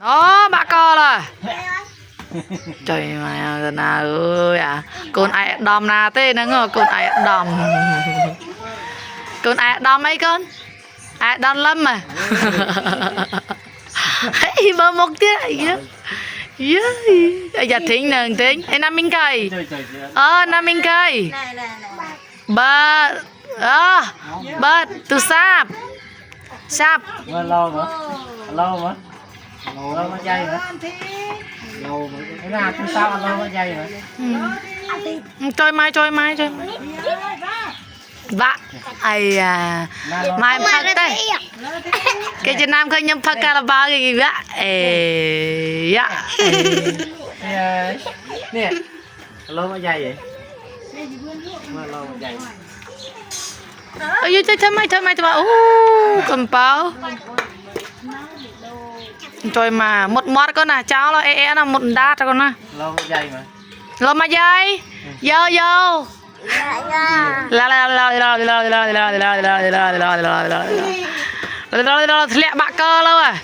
Đó bà co rồi. Trời mày nào ơi à. Con ai đom na thế nó ngờ con ai đom. Con ai đom ấy con. Ai đom lắm mà. Hãy bơ một tiết ấy. Giờ thính nè thính. Ê Nam Minh Cây. Nam Minh Cây. Ba ba tu sáp. Sáp. Lâu mà. Lâu mà. Lâu mà dây hả? Lâu mà. Cái nào tu sao lâu mà dây hả? Trôi mai. Vạ. Ai à. Mai phật đây. Cái chân nam khơi nhâm phật cả là bao cái gì vậy? Dạ. Nè. Lâu mà dây vậy? Lâu mà dây. Ôi trời mày cầm báo. Trời mà một mót con à cháu nó nó một đát con à. Lâu mà dây mà. Lâu mà dây. Vô. Lẹ bạc cơ lâu à.